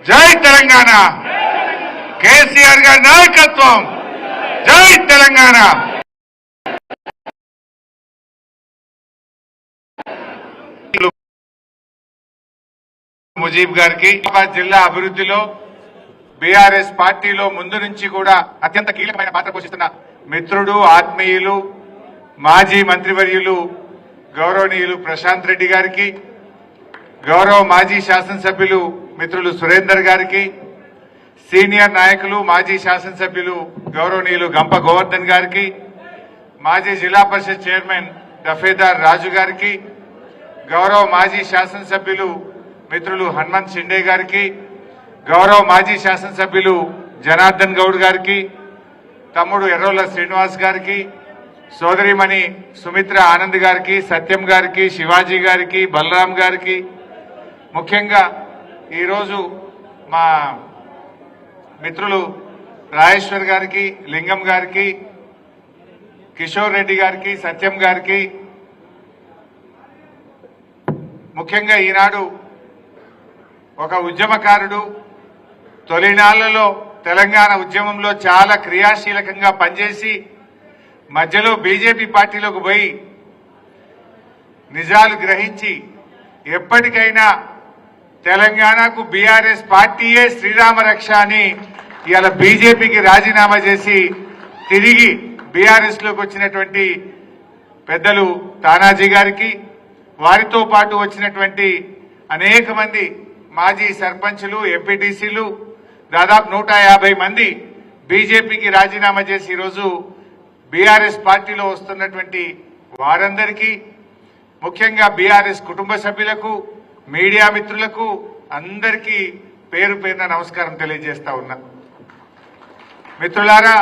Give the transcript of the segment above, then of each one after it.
జై తెలంగాణ, కేసీఆర్ గారి నాయకత్వం. జై తెలంగాణ. ముజీబ్ గారికి జిల్లా అభివృద్ధిలో బీఆర్ఎస్ పార్టీలో ముందు నుంచి కూడా అత్యంత కీలకమైన పాత్ర పోషిస్తున్న మిత్రుడు, ఆత్మీయులు, మాజీ మంత్రివర్యులు గౌరవనీయులు ప్రశాంత్ రెడ్డి గారికి, గౌరవ మాజీ శాసనసభ్యులు మిత్రులు సురేందర్ గారికి, సీనియర్ నాయకులు మాజీ శాసనసభ్యులు గౌరవనీయులు గంప గోవర్ధన్ గారికి, మాజీ జిల్లా పరిషత్ చైర్మన్ దఫేదార్ రాజు గారికి, గౌరవ మాజీ శాసనసభ్యులు మిత్రులు హనుమంత్ షిండే గారికి, గౌరవ మాజీ శాసనసభ్యులు జనార్దన్ గౌడ్ గారికి, తమ్ముడు ఎర్రోల శ్రీనివాస్ గారికి, సోదరిమణి సుమిత్ర ఆనంద్ గారికి, సత్యం గారికి, శివాజీ గారికి, బలరాం గారికి, ముఖ్యంగా ఈరోజు మా మిత్రులు రాజేశ్వర్ గారికి, లింగం గారికి, కిషోర్ రెడ్డి గారికి, సత్యం గారికి, ముఖ్యంగా ఈనాడు ఒక ఉద్యమకారుడు, తొలినాళ్లలో తెలంగాణ ఉద్యమంలో చాలా క్రియాశీలకంగా పనిచేసి మధ్యలో బీజేపీ పార్టీలోకి పోయి నిజాలు గ్రహించి ఎప్పటికైనా తెలంగాణకు బీఆర్ఎస్ పార్టీయే శ్రీరామ రక్ష అని ఇవాళ బీజేపీకి రాజీనామా చేసి తిరిగి బీఆర్ఎస్ లోకి వచ్చినటువంటి పెద్దలు తానాజీ గారికి, వారితో పాటు వచ్చినటువంటి అనేక మంది మాజీ సర్పంచులు, ఎంపీటీసీలు, దాదాపు 150 మంది బీజేపీకి రాజీనామా చేసి ఈరోజు బీఆర్ఎస్ పార్టీలో వస్తున్నటువంటి వారందరికీ, ముఖ్యంగా బీఆర్ఎస్ కుటుంబ సభ్యులకు, మీడియా మిత్రులకు అందరికీ పేరు పేరున నమస్కారం తెలియజేస్తా ఉన్నా. మిత్రులారా,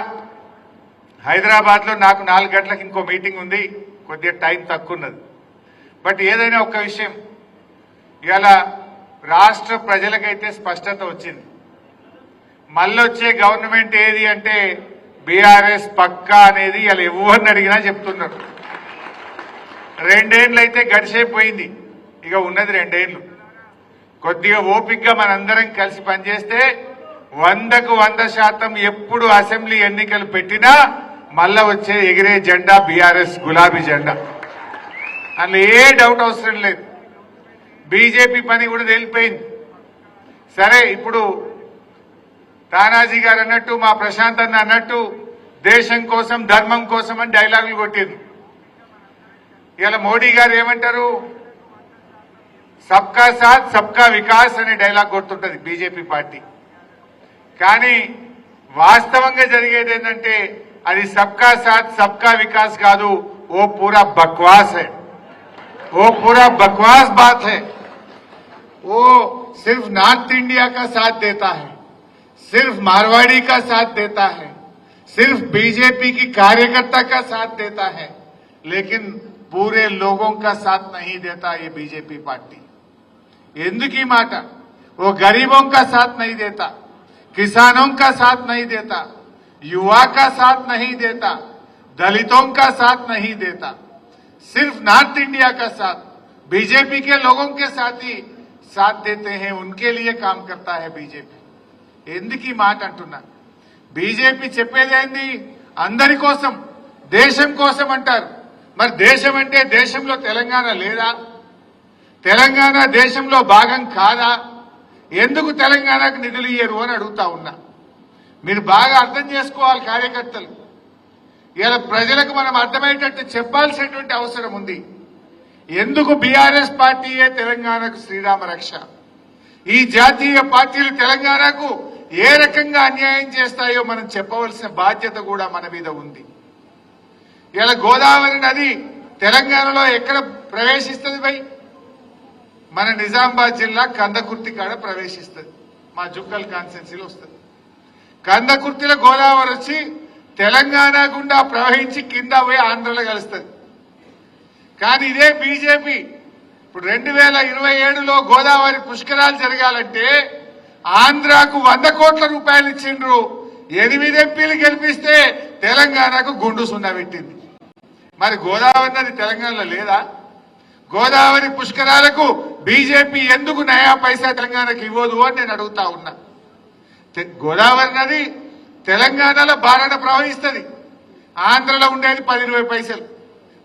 హైదరాబాద్ లో నాకు 4 గంటలకు ఇంకో మీటింగ్ ఉంది, కొద్దిగా టైం తక్కువ ఉన్నది. బట్ ఏదైనా ఒక్క విషయం, ఇవాళ రాష్ట్ర ప్రజలకైతే స్పష్టత వచ్చింది. మళ్ళొచ్చే గవర్నమెంట్ ఏది అంటే బీఆర్ఎస్ పక్కా అనేది ఇలా ఎవరిని అడిగినా చెప్తున్నారు. 2 ఏళ్ళు అయితే గడిచిపోయింది, ఇక ఉన్నది 2 ఏళ్ళు. కొద్దిగా ఓపికగా మనందరం కలిసి పనిచేస్తే 100కు 100% ఎప్పుడు అసెంబ్లీ ఎన్నికలు పెట్టినా మళ్ళా వచ్చే ఎగిరే జెండా బీఆర్ఎస్ గులాబీ జెండా, అందులో ఏ డౌట్ అవసరం లేదు. బీజేపీ పని కూడా తేలిపోయింది. సరే, ఇప్పుడు తానాజీ గారు అన్నట్టు, మా ప్రశాంత్ అన్న అన్నట్టు దేశం కోసం ధర్మం కోసం అని డైలాగులు కొట్టింది. ఇలా మోడీ గారు ఏమంటారు, సబ్కా సాత్ సబ్కా వికాస్ అనే డైలాగ్ కొడుతుంటది బీజేపీ పార్టీ. కానీ వాస్తవంగా జరిగేది ఏంటంటే అది సబ్కా సాత్ సబ్కా వికాస్ కాదు, ఓ పూరా బక్వాస్ है, वो पूरा बकवास बात है. वो सिर्फ नॉर्थ इंडिया का साथ देता है, सिर्फ मारवाड़ी का साथ देता है, सिर्फ बीजेपी की कार्यकर्ता का साथ देता है, लेकिन पूरे लोगों का साथ नहीं देता ये बीजेपी पार्टी. ఎందుకు మాట, वो गरीबों का साथ नहीं देता, किसानों का साथ नहीं देता, युवा का साथ नहीं देता, दलितों का साथ नहीं देता, सिर्फ नॉर्थ इंडिया का साथ बीजेपी के लोगों के साथ ही साथ देते हैं, उनके लिए काम करता है बीजेपी. ఎందుకు ఈ మాట అంటున్నా, బీజేపీ చెప్పేదేంది అందరి కోసం, దేశం కోసం అంటారు. మరి దేశం అంటే దేశంలో తెలంగాణ లేదా? తెలంగాణ దేశంలో భాగం కాదా? ఎందుకు తెలంగాణకు నిధులు ఇయ్యరు అని అడుగుతా ఉన్నా. మీరు బాగా అర్థం చేసుకోవాలి కార్యకర్తలు. ఇలా ప్రజలకు మనం అర్థమయ్యేటట్టు చెప్పాల్సినటువంటి అవసరం ఉంది. ఎందుకు బీఆర్ఎస్ పార్టీయే తెలంగాణకు శ్రీరామ రక్ష? ఈ జాతీయ పార్టీలు తెలంగాణకు ఏ రకంగా అన్యాయం చేస్తాయో మనం చెప్పవలసిన బాధ్యత కూడా మన మీద ఉంది. ఇలా గోదావరి నది తెలంగాణలో ఎక్కడ ప్రవేశిస్తుంది భయ్? మన నిజామాబాద్ జిల్లా కందకుర్తి కాడ ప్రవేశిస్తుంది, మా జుక్కల్ కాన్స్టిట్యున్సీలో వస్తుంది. కందకుర్తిలో గోదావరి వచ్చి తెలంగాణ గుండా ప్రవహించి కింద పోయి ఆంధ్రలో కలుస్తుంది. కానీ ఇదే బీజేపీ ఇప్పుడు 2027లో గోదావరి పుష్కరాలు జరగాలంటే ఆంధ్రాకు 100 కోట్ల రూపాయలు ఇచ్చిండ్రు. 8 ఎంపీలు గెలిపిస్తే తెలంగాణకు గుండు సున్నా పెట్టింది. మరి గోదావరి నది తెలంగాణలో లేదా? గోదావరి పుష్కరాలకు బీజేపీ ఎందుకు నయా పైసా తెలంగాణకు ఇవ్వదు అని నేను అడుగుతా ఉన్నా. గోదావరి నది తెలంగాణలో బారణ ప్రవహిస్తుంది. ఆంధ్రలో ఉండేది 10-20 పైసలు.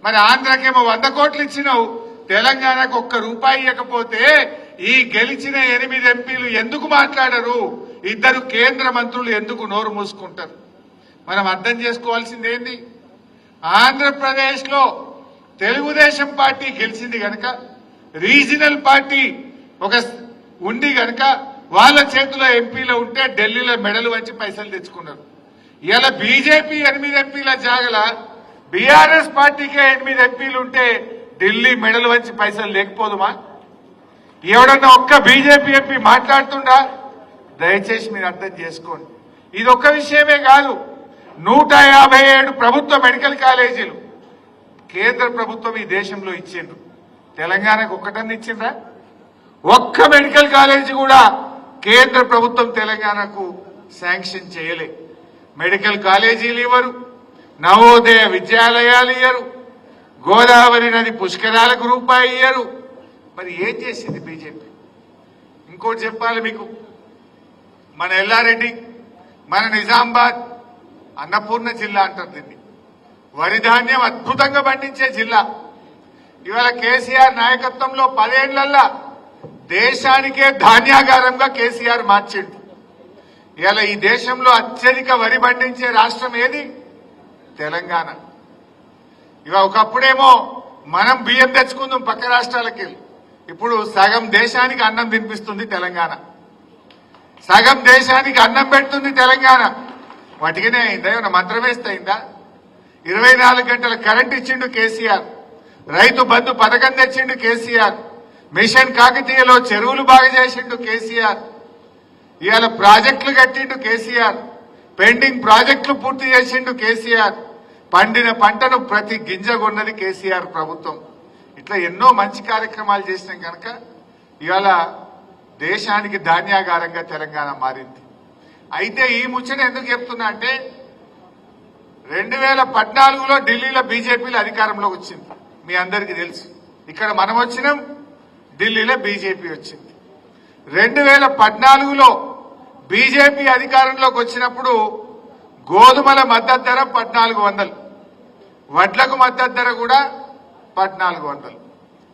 మరి ఆంధ్రకేమో 100 కోట్లు ఇచ్చినావు, తెలంగాణకు 1 రూపాయి ఇవ్వకపోతే ఈ గెలిచిన 8 ఎంపీలు ఎందుకు మాట్లాడరు? 2 కేంద్ర మంత్రులు ఎందుకు నోరు మూసుకుంటారు? మనం అర్థం చేసుకోవాల్సింది ఏంది? ఆంధ్రప్రదేశ్ లో తెలుగుదేశం పార్టీ గెలిచింది గనక, రీజనల్ పార్టీ ఒక ఉంది గనక వాళ్ళ చేతిలో ఎంపీలు ఉంటే ఢిల్లీలో మెడలు వంచి పైసలు తెచ్చుకున్నారు. ఇలా బీజేపీ 8 ఎంపీల జాగల బీఆర్ఎస్ పార్టీకే 8 ఎంపీలు ఉంటే ఢిల్లీ మెడలు వంచి పైసలు లేకపోదుమా? ఎవడన్నా ఒక్క బీజేపీ ఎంపీ మాట్లాడుతుండా? దయచేసి మీరు అర్థం చేసుకోండి. ఇది ఒక్క విషయమే కాదు. 157 ప్రభుత్వ మెడికల్ కాలేజీలు కేంద్ర ప్రభుత్వం ఈ దేశంలో ఇచ్చిండ్రు. తెలంగాణకు ఒక్కటన్నా ఇచ్చిండ్రా? ఒక్క మెడికల్ కాలేజీ కూడా కేంద్ర ప్రభుత్వం తెలంగాణకు శాంక్షన్ చేయలే. మెడికల్ కాలేజీలు ఇవ్వరు, నవోదయ విద్యాలయాలు ఇయ్యరు, గోదావరి నది పుష్కరాలకు రూపాయి ఇయ్యరు. మరి ఏం చేసింది బీజేపీ? ఇంకోటి చెప్పాలి మీకు. మన ఎల్లారెడ్డి, మన నిజామాబాద్ అన్నపూర్ణ జిల్లా అంటారు దీన్ని. వరి ధాన్యం అద్భుతంగా పండించే జిల్లా. ఇవాళ కేసీఆర్ నాయకత్వంలో 10 ఏళ్లల్లా దేశానికే ధాన్యాగారంగా కేసీఆర్ మార్చిండు. ఇవాళ ఈ దేశంలో అత్యధిక వరి పండించే రాష్ట్రం ఏది? తెలంగాణ. ఇవాళ ఒకప్పుడేమో మనం బియ్యం తెచ్చుకుందాం పక్క రాష్ట్రాలకి. ఇప్పుడు సగం దేశానికి అన్నం తినిపిస్తుంది తెలంగాణ. సగం దేశానికి అన్నం పెడుతుంది తెలంగాణ. వాటికినే అయిందా? ఏమన్నా మంత్రం వేస్తే అయిందా? 24 గంటల కరెంట్ ఇచ్చిండు కేసీఆర్. రైతు బంధు పథకం తెచ్చిండు కేసీఆర్. మిషన్ కాకతీయలో చెరువులు బాగా చేసిండు కేసీఆర్. ఇవాళ ప్రాజెక్టులు కట్టిండు కేసీఆర్. పెండింగ్ ప్రాజెక్టులు పూర్తి చేసిండు కేసీఆర్. పండిన పంటను ప్రతి గింజ కొన్నది కేసీఆర్ ప్రభుత్వం. ఇట్లా ఎన్నో మంచి కార్యక్రమాలు చేసినాం కనుక ఇవాళ దేశానికి ధాన్యాగారంగా తెలంగాణ మారింది. అయితే ఈ ముచ్చట ఎందుకు చెప్తున్నా అంటే 2014లో ఢిల్లీలో బీజేపీలో అధికారంలోకి వచ్చింది. మీ అందరికీ తెలుసు. ఇక్కడ మనం వచ్చినాం, ఢిల్లీలో బీజేపీ వచ్చింది. 2014లో బీజేపీ అధికారంలోకి వచ్చినప్పుడు గోధుమల మద్దతు ధర 1400, వడ్లకు మద్దతు ధర కూడా 1400.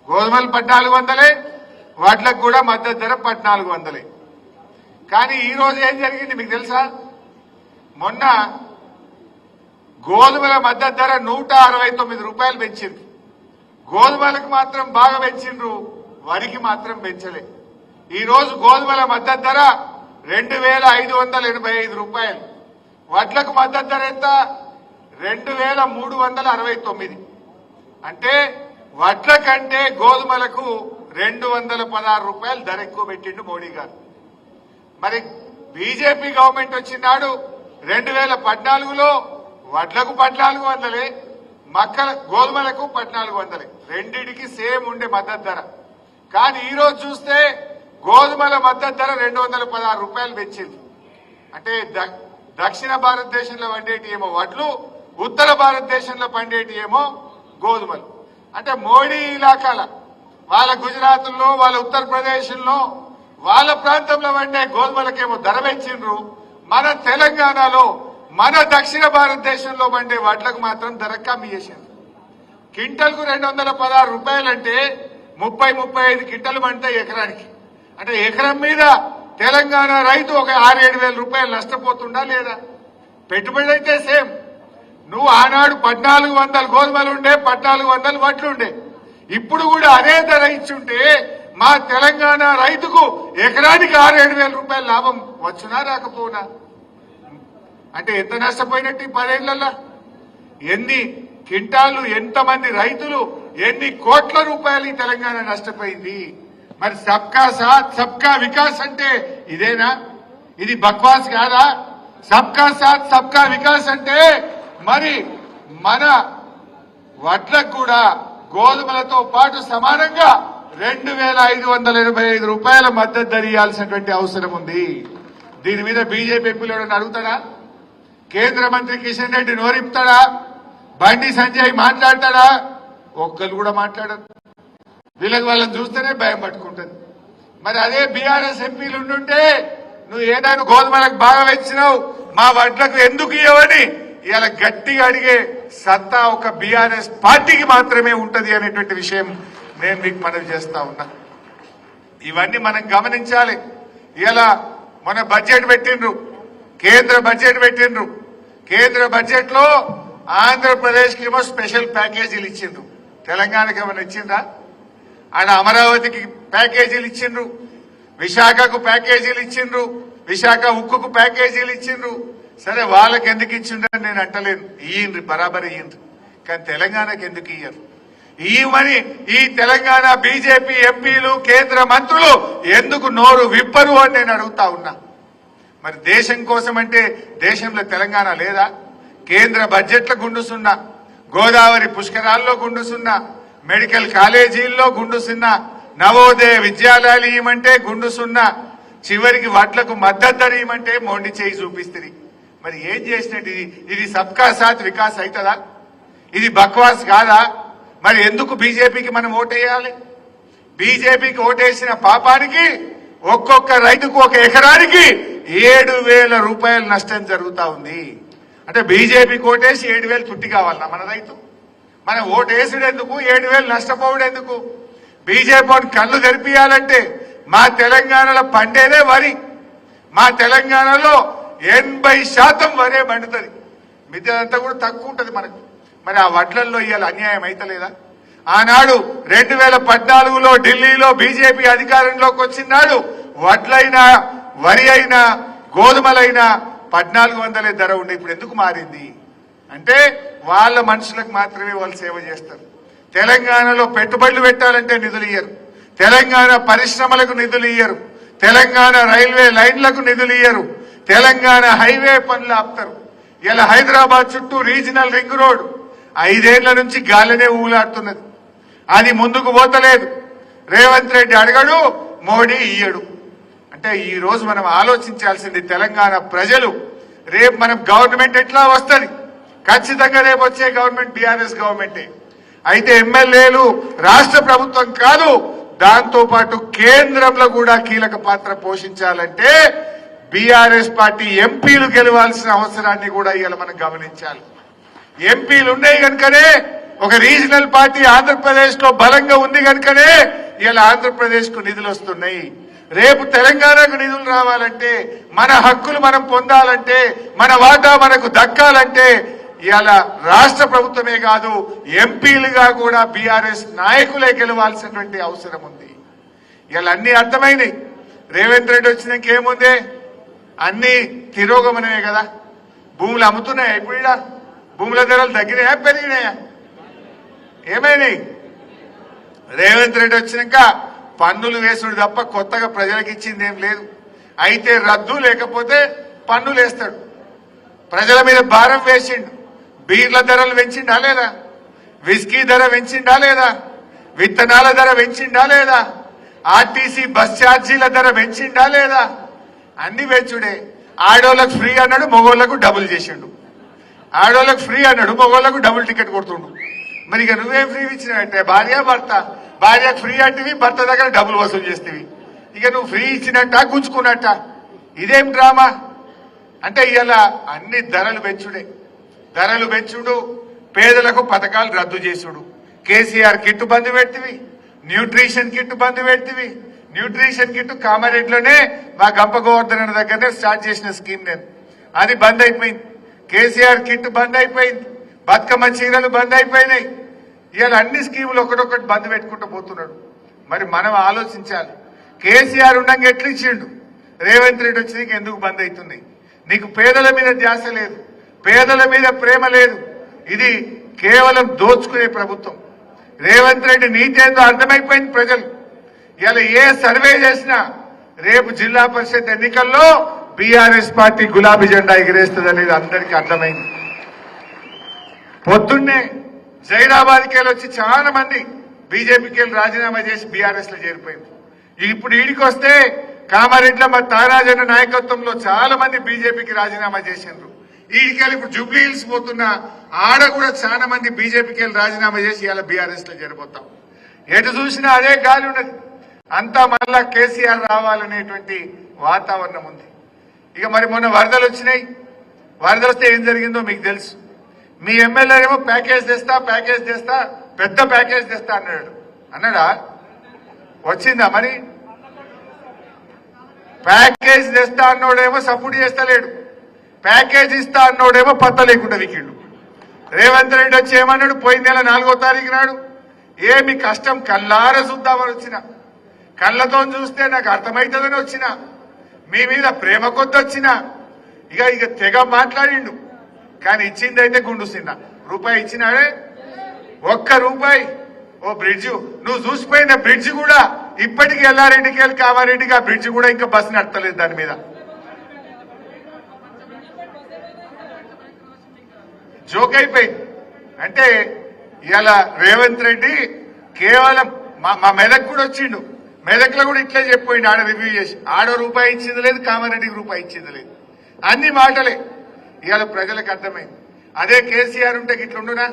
గోధుమలు 1400, వడ్లకు కూడా మద్దతు ధర 1400. కానీ ఈ రోజు ఏం జరిగింది మీకు తెలుసా? మొన్న గోధుమల మద్దతు ధర 169 రూపాయలు పెంచింది. గోధుమలకు మాత్రం బాగా పెంచిండ్రు, వరికి మాత్రం పెంచలే. ఈ రోజు గోధుమల మద్దతు ధర 2585 రూపాయలు. వడ్లకు మద్దతు ధర ఎంత? 2369. అంటే వడ్ల కంటే గోధుమలకు 216 రూపాయలు ధర ఎక్కువ పెట్టిండు మోడీ గారు. మరి బీజేపీ గవర్నమెంట్ వచ్చినాడు 2014లో వడ్లకు 1400, గోధుమలకు 1400, రెండిటికి సేమ్ ఉండే మద్దతు ధర. కానీ ఈ రోజు చూస్తే గోధుమల మద్దతు ధర 216 రూపాయలు పెంచింది. అంటే దక్షిణ భారతదేశంలో పండేటి ఏమో వడ్లు, ఉత్తర భారతదేశంలో పండేటి ఏమో గోధుమలు. అంటే మోడీ ఇలాకాల వాళ్ళ గుజరాత్లో, వాళ్ళ ఉత్తరప్రదేశ్లో, వాళ్ళ ప్రాంతంలో పండే గోధుమలకేమో ధర పెంచిండ్రు. మన తెలంగాణలో, మన దక్షిణ భారతదేశంలో పండే వడ్లకు మాత్రం ధర కమ్మి చేసిండ్రు. క్వింటల్కు 216 రూపాయలంటే 30-35 క్వింటలు పండుతాయి ఎకరానికి. అంటే ఎకరం మీద తెలంగాణ రైతు ఒక 6-7 వేల రూపాయలు నష్టపోతుండా లేదా? పెట్టుబడి అయితే సేమ్. నువ్వు ఆనాడు 1400 గోధుమలు ఉండే, 1400 వడ్లుండే. ఇప్పుడు కూడా అదే ధర ఇచ్చుంటే మా తెలంగాణ రైతుకు ఎకరానికి 6-7 వేల రూపాయల లాభం వచ్చునా రాకపోనా? అంటే ఎంత నష్టపోయినట్టు 10 ఏళ్లలో? ఎన్ని క్వింటాళ్లు, ఎంతమంది రైతులు, ఎన్ని కోట్ల రూపాయలు ఈ తెలంగాణ నష్టపోయింది? మరి సబ్కా సాత్ సబ్కా వికాస్ అంటే ఇదేనా? ఇది బక్వాస్ కాదా? సబ్కా సాత్ సబ్కా వికాస్ అంటే మరి మన వడ్లకు కూడా గోధుమలతో పాటు సమానంగా 2,585 రూపాయల మద్దతు ధర ఇవ్వాల్సినటువంటి అవసరం ఉంది. దీని మీద బీజేపీ ఎంపీలు అడుగుతాడా? కేంద్ర మంత్రి కిషన్ రెడ్డి నోరిపుతాడా? బండి సంజయ్ మాట్లాడతాడా? ఒక్కరు కూడా మాట్లాడరు. వీళ్ళకి వాళ్ళని చూస్తేనే భయం పట్టుకుంటుంది. మరి అదే బీఆర్ఎస్ ఎంపీలు ఉండుంటే నువ్వు ఏదైనా గోధుమలకు బాగా వెచ్చినావు, మా వడ్లకు ఎందుకు ఇవ్వని ఇలా గట్టిగా అడిగే సత్తా ఒక బీఆర్ఎస్ పార్టీకి మాత్రమే ఉంటది అనేటువంటి విషయం నేను మీకు మనవి చేస్తా ఉన్నా. ఇవన్నీ మనం గమనించాలి. ఇలా మన బడ్జెట్ పెట్టిండ్రు, కేంద్ర బడ్జెట్ పెట్టిండ్రు. కేంద్ర బడ్జెట్ లో ఆంధ్రప్రదేశ్ కి ఏమో స్పెషల్ ప్యాకేజీలు ఇచ్చిండ్రు, తెలంగాణకి ఏమైనా ఇచ్చిండ్రా? ఆయన అమరావతికి ప్యాకేజీలు ఇచ్చిండ్రు, విశాఖకు ప్యాకేజీలు ఇచ్చిండ్రు, విశాఖ ఉక్కుకు ప్యాకేజీలు ఇచ్చిండ్రు. సరే వాళ్ళకి ఎందుకు ఇచ్చిండ్రని నేను అంటలేను, ఇయ్యండ్రి బరాబర్ ఇయ్యండ్రి. కానీ తెలంగాణకు ఎందుకు ఇయ్యరు? ఇవ్వమని ఈ తెలంగాణ బీజేపీ ఎంపీలు కేంద్ర మంత్రులు ఎందుకు నోరు విప్పరు అని నేను అడుగుతా ఉన్నా. మరి దేశం కోసం అంటే దేశంలో తెలంగాణ లేదా? కేంద్ర బడ్జెట్ల గుండు సున్నా, గోదావరి పుష్కరాల్లో గుండు సున్నా, మెడికల్ కాలేజీల్లో గుండు సున్నా, నవోదయ విద్యాలయాలు ఇవ్వమంటే గుండు సున్నా, చివరికి వడ్లకు మద్దతు ధర ఇవ్వమంటే మొండి చేయి చూపిస్తుంది. మరి ఏం చేసినట్టు ఇది సబ్కా సాత్ వికాస్ అవుతుందా? ఇది బక్వాస్ కాదా? మరి ఎందుకు బీజేపీకి మనం ఓటేయాలి? బీజేపీకి ఓటేసిన పాపానికి ఒక్కొక్క రైతుకు ఒక ఎకరానికి 7,000 రూపాయల నష్టం జరుగుతా ఉంది. అంటే బీజేపీకి ఓటేసి 7,000 తుట్టి కావాలన్నా మన రైతు? మనం ఓటేసుడెందుకు, 7,000 నష్టపోవడెందుకు? బీజేపీని కళ్ళు తెరిపియాలంటే మా తెలంగాణలో పండేదే వరి. మా తెలంగాణలో 80% వరే పండుతుంది, మిగతాదంతా కూడా తక్కువ ఉంటుంది మనకు. మరి ఆ వడ్లల్లో ఇవాళ అన్యాయం అయితలేదా? ఆనాడు 2014లో ఢిల్లీలో బీజేపీ అధికారంలోకి వచ్చినాడు వడ్లైనా వరి అయినా గోధుమలైనా 1400 ధర ఉండే. ఇప్పుడు ఎందుకు మారింది అంటే వాళ్ళ మనుషులకు మాత్రమే వాళ్ళు సేవ చేస్తారు. తెలంగాణలో పెట్టుబడులు పెట్టాలంటే నిధులు ఇయ్యరు, తెలంగాణ పరిశ్రమలకు నిధులు ఇయ్యరు, తెలంగాణ రైల్వే లైన్లకు నిధులు ఇయ్యరు, తెలంగాణ హైవే పనులు ఆపుతారు. ఇలా హైదరాబాద్ చుట్టూ రీజనల్ రింగ్ రోడ్ 5 ఏళ్ల నుంచి గాలినే ఊలాడుతున్నది, అది ముందుకు పోతలేదు. రేవంత్ రెడ్డి అడగడు, మోడీ ఇయ్యడు. అంటే ఈ రోజు మనం ఆలోచించాల్సింది తెలంగాణ ప్రజలు, రేపు మనం గవర్నమెంట్ ఎట్లా వస్తుంది? ఖచ్చితంగా రేపు వచ్చే గవర్నమెంట్ బీఆర్ఎస్ గవర్నమెంటే. అయితే ఎమ్మెల్యేలు రాష్ట్ర ప్రభుత్వం కాదు, దాంతో పాటు కేంద్రంలో కూడా కీలక పాత్ర పోషించాలంటే బీఆర్ఎస్ పార్టీ ఎంపీలు గెలవాల్సిన అవసరాన్ని కూడా ఇవాళ మనం గమనించాలి. ఎంపీలు ఉన్నాయి కనుకనే ఒక రీజనల్ పార్టీ ఆంధ్రప్రదేశ్ లో బలంగా ఉంది కనుకనే ఇలా ఆంధ్రప్రదేశ్ కు నిధులు వస్తున్నాయి. రేపు తెలంగాణకు నిధులు రావాలంటే, మన హక్కులు మనం పొందాలంటే, మన వాటా మనకు దక్కాలంటే ఇలా రాష్ట్ర ప్రభుత్వమే కాదు ఎంపీలుగా కూడా బీఆర్ఎస్ నాయకులే గెలవాల్సినటువంటి అవసరం ఉంది. ఇలా అన్ని అర్థమైనాయి. రేవంత్ రెడ్డి వచ్చినాక ఏముంది? అన్ని తిరోగమనమే కదా. భూములు అమ్ముతున్నాయా? ఇప్పుడు ఇక్కడ భూముల ధరలు తగ్గినాయా పెరిగినాయా? ఏమైనాయి? రేవంత్ రెడ్డి వచ్చినాక పన్నులు వేసుడు తప్ప కొత్తగా ప్రజలకు ఇచ్చింది ఏం లేదు. అయితే రద్దు లేకపోతే పన్నులు వేస్తాడు, ప్రజల మీద భారం వేసిండు. బీర్ల ధరలు పెంచిండా లేదా? విస్కీ ధర పెంచిండా లేదా? విత్తనాల ధర పెంచిండా లేదా? ఆర్టీసీ బస్ ఛార్జీల ధర పెంచిండా లేదా? అన్ని పెంచుడే. ఆడోళ్ళకు ఫ్రీ అన్నాడు, మగోళ్లకు డబుల్ చేసిండు. ఆడోళ్ళకు ఫ్రీ అన్నాడు, మగోళ్లకు డబుల్ టికెట్ కొడుతుండు. మరి ఇక నువ్వేం ఫ్రీ ఇచ్చినావంటే భార్య భర్త, భార్యకు ఫ్రీ అంటివి, భర్త దగ్గర డబ్బులు వసూలు చేస్తేవి. ఇక నువ్వు ఫ్రీ ఇచ్చినట్ట గుంజుకున్నట్ట? ఇదేం డ్రామా? అంటే ఇలా అన్ని ధరలు పెంచుడే. ధరలు పెంచుడు, పేదలకు పథకాలు రద్దు చేసుడు. కేసీఆర్ కిట్టు బంద్ పెడితివి, న్యూట్రిషన్ కిట్ బంద్ పెడితివి. న్యూట్రిషన్ కిట్ కామారెడ్డిలోనే మా గంప గోవర్ధన్ దగ్గరనే స్టార్ట్ చేసిన స్కీమ్ నేను, అది బంద్ అయిపోయింది. కేసీఆర్ కిట్ బంద్ అయిపోయింది, బతుకమ్మ చీరలు బంద్ అయిపోయినాయి. ఇవాళ అన్ని స్కీములు ఒకటొకటి బంద్ పెట్టుకుంటూ పోతున్నాడు. మరి మనం ఆలోచించాలి. కేసీఆర్ ఉండగా ఎట్లు ఇచ్చిండు, రేవంత్ రెడ్డి వచ్చి నీకు ఎందుకు బంద్ అవుతున్నాయి? నీకు పేదల మీద ధ్యాస లేదు, పేదల మీద ప్రేమ లేదు. ఇది కేవలం దోచుకునే ప్రభుత్వం. రేవంత్ రెడ్డి నీతి ఏందో అర్థమైపోయింది ప్రజలు. ఇలా ఏ సర్వే చేసినా రేపు జిల్లా పరిషత్ ఎన్నికల్లో బీఆర్ఎస్ పార్టీ గులాబీ జెండా ఎగిరేస్తుంది అనేది అందరికీ అర్థమైంది. పొద్దున్నే జైరాబాద్కి వెళ్ళి వచ్చి చాలా మంది బీజేపీకి వెళ్ళి రాజీనామా చేసి బీఆర్ఎస్ లో చేరిపోయింది. ఇప్పుడు ఈడికి వస్తే కామారెడ్డిలో మా తారాజన్న నాయకత్వంలో చాలా మంది బీజేపీకి రాజీనామా చేసిండ్రు. ఈడికెళ్ళి ఇప్పుడు జూబ్లీ హిల్స్ పోతున్న ఆడ కూడా చాలా మంది బీజేపీకి వెళ్ళి రాజీనామా చేసి ఇలా బీఆర్ఎస్ లో చేరిపోతాం. ఎటు చూసినా అదే గాలి ఉన్నది. అంతా మళ్ళా కేసీఆర్ రావాలనేటువంటి వాతావరణం ఉంది. ఇక మరి మొన్న వరదలు వచ్చినాయి. వరదలు వస్తే ఏం జరిగిందో మీకు తెలుసు. మీ ఎమ్మెల్యే ఏమో ప్యాకేజ్ తెస్తా పెద్ద ప్యాకేజ్ తెస్తా అన్నాడా? వచ్చిందా? మరి ప్యాకేజ్ తెస్తా అన్నోడేమో సపోర్ట్ చేస్తలేడు, ప్యాకేజ్ ఇస్తా అన్నోడేమో పత్త లేకుండా వికిండు. రేవంత్ రెడ్డి వచ్చి ఏమన్నాడు? పోయిన నెల 4వ తారీఖు నాడు ఏమి కష్టం కళ్ళార చూద్దామని వచ్చిన, కళ్ళతో చూస్తే నాకు అర్థమవుతుందని వచ్చిన, మీ మీద ప్రేమ కొద్ది వచ్చిన, ఇక తెగ మాట్లాడిండు. కానీ ఇచ్చిందైతే గుండు చిన్న రూపాయి ఇచ్చినాడే, ఒక్క రూపాయి. ఓ బ్రిడ్జ్ నువ్వు చూసిపోయిన బ్రిడ్జ్ కూడా ఇప్పటికీ ఎల్లారెడ్డికి వెళ్ళి కామారెడ్డికి ఆ బ్రిడ్జ్ కూడా ఇంకా బస్సు నడతలేదు దాని మీద. జోక్ అయిపోయింది. అంటే ఇవాళ రేవంత్ రెడ్డి కేవలం మా మెదక్ కూడా వచ్చిండు, మెదక్లో కూడా ఇట్లే చెప్పిపోయిండు. ఆడ రివ్యూ చేసి ఆడో రూపాయి ఇచ్చింది లేదు, కామారెడ్డికి రూపాయి ఇచ్చింది లేదు. అన్ని మాటలే. ఇవాళ ప్రజలకు అర్థమైంది. అదే కేసీఆర్ ఉంటే ఇట్లుండునా?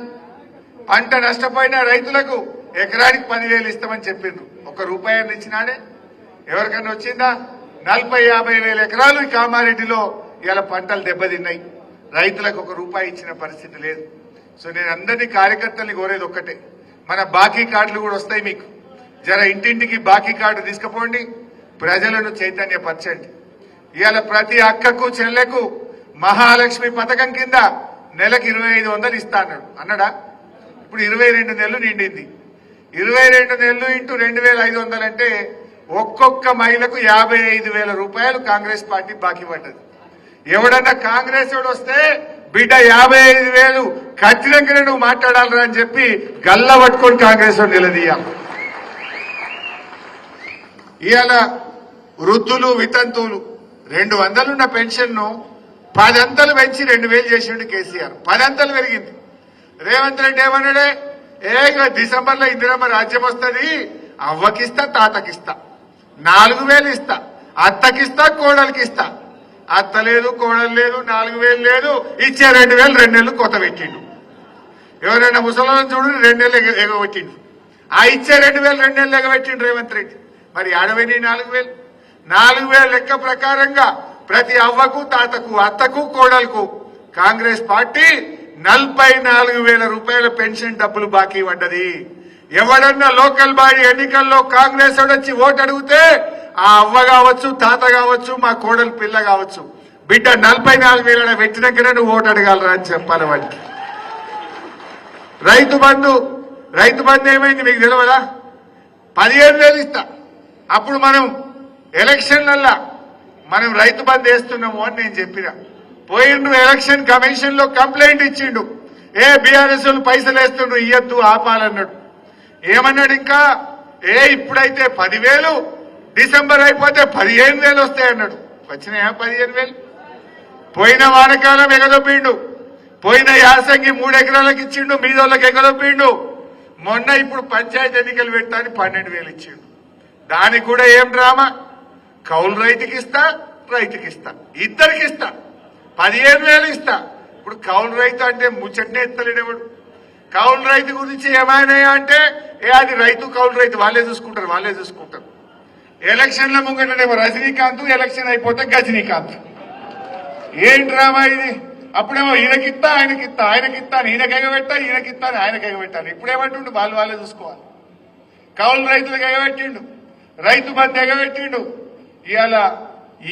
పంట నష్టపోయిన రైతులకు ఎకరానికి 10,000 ఇస్తామని చెప్పిండ్రు. 1 రూపాయి ఇచ్చినాడే? ఎవరికన్నా వచ్చిందా? 40-50 వేల ఎకరాలు ఈ కామారెడ్డిలో ఇవాళ పంటలు దెబ్బతిన్నాయి. రైతులకు 1 రూపాయి ఇచ్చిన పరిస్థితి లేదు. సో నేను అందరినీ కార్యకర్తల్ని కోరేది ఒక్కటే, మన బాకీ కార్డులు కూడా వస్తాయి మీకు. జర ఇంటింటికి బాకీ కార్డు తీసుకుపోండి, ప్రజలను చైతన్యపరచండి. ఇవాళ ప్రతి అక్కకు చెల్లెకు మహాలక్ష్మి పథకం కింద నెలకు 2,500 ఇస్తా అన్నాడా? ఇప్పుడు 22 నెలలు నిండింది. 22 నెలలు ఇంటూ 2,500 అంటే ఒక్కొక్క మహిళకు 55,000 రూపాయలు కాంగ్రెస్ పార్టీ బాకీ పడ్డది. ఎవడన్నా కాంగ్రెస్ వాడు వస్తే బిడ్డ 55,000 ఖచ్చితంగానే నువ్వు మాట్లాడాలరా అని చెప్పి గల్ల పట్టుకొని కాంగ్రెస్ వాడు నిలదీయాలి. ఇవాళ వృద్ధులు వితంతువులు 200 ఉన్న పెన్షన్ ను 10 అంతలు పెంచి 2,000 చేసిండు కేసీఆర్. 10 అంతలు పెరిగింది. రేవంత్ రెడ్డి ఏమన్నాడే? డిసెంబర్ లో ఇందిరమ్మ రాజ్యం వస్తుంది, అవ్వకిస్తా తాతకిస్తా, 4,000 ఇస్తా, అత్తకిస్తా కోడలికిస్తా. అత్త లేదు, కోడలు లేదు, 4,000 లేదు, ఇచ్చే 2,000 2 నెలలు కొత్త పెట్టిండు. ఎవరైనా ముసలిని చూడు 2 నెలలు ఎగబెట్టిండు. ఆ ఇచ్చే 2,000 2 నెలలు ఎగబెట్టిండు రేవంత్ రెడ్డి. మరి ఆడవేని 4,000 లెక్క ప్రకారంగా ప్రతి అవ్వకు తాతకు అత్తకు కోడలకు కాంగ్రెస్ పార్టీ 44,000 రూపాయల పెన్షన్ డబ్బులు బాకీ పడ్డది. ఎవడన్నా లోకల్ బాడీ ఎన్నికల్లో కాంగ్రెస్ వచ్చి ఓటు అడిగితే ఆ అవ్వ కావచ్చు, తాత కావచ్చు, మా కోడలు పిల్ల కావచ్చు, బిడ్డ 44,000 పెట్టినాకనే నువ్వు ఓటు అడగాలరా అని చెప్పాలి వాడికి. రైతు బంధు ఏమైంది మీకు తెలియదా? 15,000 ఇస్తా. అప్పుడు మనం ఎలక్షన్లల్లా మనం రైతు బంధు వేస్తున్నాము అని నేను చెప్పిన. పోయిండు ఎలక్షన్ కమిషన్ లో కంప్లైంట్ ఇచ్చిండు. బీఆర్ఎస్ పైసలు వేస్తుండ్రు, ఇయ్యద్దు ఆపాలన్నాడు. ఏమన్నాడు ఇంకా? ఇప్పుడైతే 10,000, డిసెంబర్ అయిపోతే 15,000 వస్తాయన్నాడు. వచ్చినాయా 15,000? పోయిన వానకాలం ఎగదొప్పిండు, పోయిన యాసంగి 3 ఎకరాలకు ఇచ్చిండు, మీదోళ్ళకి ఎగదొప్పిండు. మొన్న ఇప్పుడు పంచాయతీ ఎన్నికలు పెట్టాలని 12,000 ఇచ్చిండు. దానికి కూడా ఏం డ్రామా? కౌలు రైతుకి ఇస్తా, ఇద్దరికి ఇస్తా, 15,000 ఇస్తా. ఇప్పుడు కౌలు రైతు అంటే ముచ్చటనే ఎత్తలేడేవాడు. కౌలు రైతు గురించి ఏమైనా అంటే అది రైతు కౌలు రైతు వాళ్ళే చూసుకుంటారు. ఎలక్షన్ల ముంగటనేమో రజనీకాంత్, ఎలక్షన్ అయిపోతే గజనీకాంత్. ఏం డ్రామా ఇది? అప్పుడేమో ఈయనకిత్తా ఆయనకిత్తాను, ఈయనకి ఎగబెట్టాను, ఈయనకిత్తాను, ఆయనకి ఎగబెట్టాను. ఇప్పుడేమంటుండు? వాళ్ళే చూసుకోవాలి. కౌలు రైతులకు ఎగబెట్టిండు, రైతు బంధు ఎగబెట్టిండు. ఇవాళ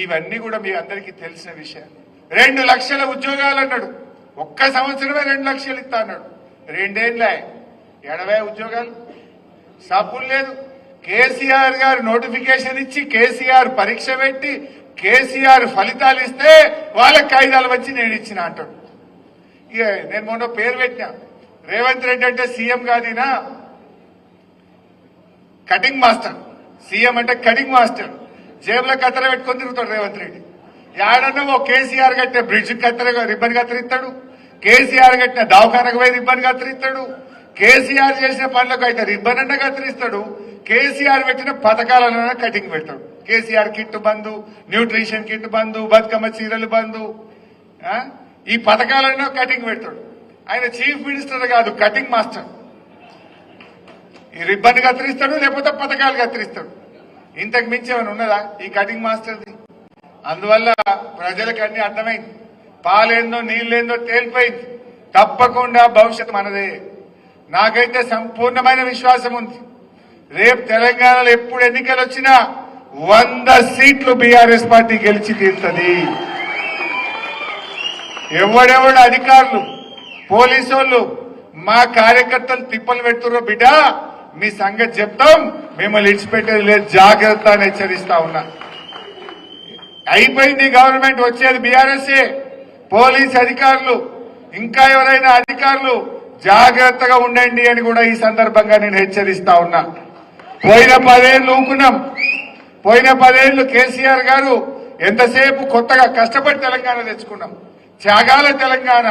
ఇవన్నీ కూడా మీ అందరికీ తెలిసిన విషయాలు. 2 లక్షల ఉద్యోగాలు అన్నాడు. ఒక్క సంవత్సరమే 2 లక్షలు ఇస్తా అన్నాడు. 2 ఏళ్ళే 80 ఉద్యోగాలు. సబ్బులు లేదు. కేసీఆర్ గారు నోటిఫికేషన్ ఇచ్చి, కేసీఆర్ పరీక్ష పెట్టి, కేసీఆర్ ఫలితాలు ఇస్తే వాళ్ళకి కాయిదాలు వచ్చి నేను ఇచ్చిన అంటాడు. ఇక నేను మొన్న పేరు పెట్టినా, రేవంత్ రెడ్డి అంటే సీఎం కాదీనా, కటింగ్ మాస్టర్. సీఎం అంటే కటింగ్ మాస్టర్. జేబులో కత్తెర పెట్టుకొని తిరుగుతాడు రేవంత్ రెడ్డి. యాడన్నా ఓ కేసీఆర్ కట్టిన బ్రిడ్జ్ రిబ్బన్ కత్తిరిస్తాడు, కేసీఆర్ కట్టిన దవాఖానకు పోయి రిబ్బన్ కత్తిరిస్తాడు, కేసీఆర్ చేసిన పనులకు అయితే రిబ్బన్ అన్న కత్తిరిస్తాడు, కేసీఆర్ పెట్టిన పథకాలన్నా కటింగ్ పెడతాడు. కేసీఆర్ కిట్ బంధు, న్యూట్రిషన్ కిట్ బంధు, బతుకమ్మ చీరలు బంధు, ఈ పథకాలన్నా కటింగ్ పెడతాడు. ఆయన చీఫ్ మినిస్టర్ కాదు, కటింగ్ మాస్టర్. ఈ రిబ్బన్ కత్తిరిస్తాడు, లేకపోతే పథకాలు కత్తిరిస్తాడు. ఇంతకు మించి ఏమైనా ఉన్నదా ఈ కటింగ్ మాస్టర్ది? అందువల్ల ప్రజలకు అన్ని అర్థమైంది. పాలేందో నీళ్ళేందో తేలిపోయింది. తప్పకుండా భవిష్యత్తు మనదే. నాకైతే సంపూర్ణమైన విశ్వాసం ఉంది. రేపు తెలంగాణలో ఎప్పుడు ఎన్నికలు వచ్చినా 100 సీట్లు బీఆర్ఎస్ పార్టీ గెలిచి తీరుతుంది. ఎవడెవడు అధికారులు, పోలీసు వాళ్ళు మా కార్యకర్తలు తిప్పలు పెడుతుర్రో బిడ్డ, మీ సంగతి చెప్తాం, మిమ్మల్ని ఇడిచిపెట్టేది లేదు, జాగ్రత్త అని హెచ్చరిస్తా ఉన్నా. అయిపోయింది గవర్నమెంట్, వచ్చేది బీఆర్ఎస్ఏ. పోలీస్ అధికారులు ఇంకా ఎవరైనా అధికారులు జాగ్రత్తగా ఉండండి అని కూడా ఈ సందర్భంగా నేను హెచ్చరిస్తా ఉన్నా. పోయిన 10 ఏళ్లు ఊకున్నాం. పోయిన 10 ఏళ్లు కేసీఆర్ గారు ఎంతసేపు కొత్తగా కష్టపడి తెలంగాణ తెచ్చుకున్నాం. త్యాగాల తెలంగాణ,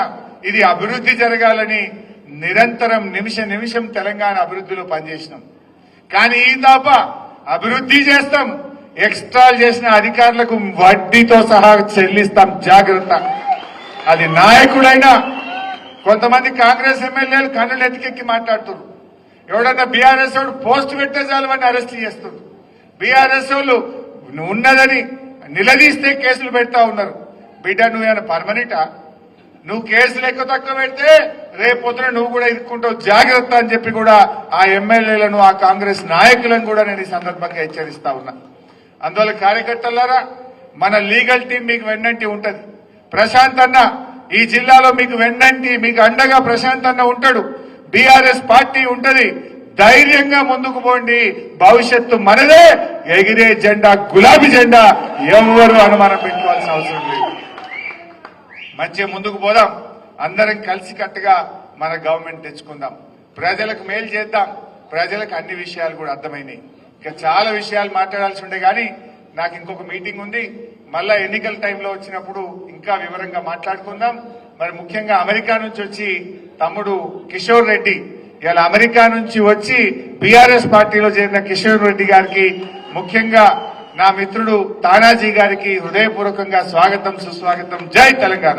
ఇది అభివృద్ధి జరగాలని నిరంతరం నిమిషం తెలంగాణ అభివృద్ధిలో పనిచేసినాం. కానీ ఈ తప్ప అభివృద్ధి చేస్తాం, ఎక్స్ట్రాలు చేసిన అధికారులకు వడ్డీతో సహా చెల్లిస్తాం, జాగ్రత్త. అది నాయకుడైనా, కొంతమంది కాంగ్రెస్ ఎమ్మెల్యేలు కన్నులు ఎత్తికెక్కి మాట్లాడుతున్నారు. ఎవడన్నా బీఆర్ఎస్ వాడు పోస్ట్ పెట్టే చాలు వాడిని అరెస్ట్ చేస్తున్నారు. బీఆర్ఎస్ వాళ్ళు ఉన్నదని నిలదీస్తే కేసులు పెడతా ఉన్నారు. బిడ్డ, నువ్వేమైనా పర్మనెంటా? నువ్వు కేసులు ఎక్కువ తక్కువ పెడితే రేపొద్దున నువ్వు కూడా ఇరుక్కుంటావు, జాగ్రత్త అని చెప్పి కూడా ఆ ఎమ్మెల్యేలను, ఆ కాంగ్రెస్ నాయకులను కూడా నేను ఈ సందర్భంగా హెచ్చరిస్తా ఉన్నా. అందువల్ల కార్యకర్తలారా, మన లీగల్ టీం మీకు వెన్నంటి ఉంటది. ప్రశాంత్ అన్న ఈ జిల్లాలో మీకు వెన్నంటి, మీకు అండగా ప్రశాంత్ అన్న ఉంటాడు. బీఆర్ఎస్ పార్టీ ఉంటది. ధైర్యంగా ముందుకు పోండి, భవిష్యత్తు మనదే. ఎగిరే జెండా గులాబీ జెండా, ఎవరు అనుమానం పెట్టుకోవాల్సిన అవసరం లేదు. మంచిగా ముందుకు పోదాం, అందరం కలిసికట్టుగా మన గవర్నమెంట్ తెచ్చుకుందాం, ప్రజలకు మేలు చేద్దాం. ప్రజలకు అన్ని విషయాలు కూడా అర్థమైనాయి. ఇంకా చాలా విషయాలు మాట్లాడాల్సి ఉండే కానీ నాకు ఇంకొక మీటింగ్ ఉంది. మళ్ళా ఎన్నికల టైంలో వచ్చినప్పుడు ఇంకా వివరంగా మాట్లాడుకుందాం. మరి ముఖ్యంగా అమెరికా నుంచి వచ్చి తమ్ముడు కిషోర్ రెడ్డి, ఇలా అమెరికా నుంచి వచ్చి బీఆర్ఎస్ పార్టీలో చేరిన కిషోర్ రెడ్డి గారికి, ముఖ్యంగా నా మిత్రుడు తానాజీ గారికి హృదయపూర్వకంగా స్వాగతం, సుస్వాగతం. జై తెలంగాణ.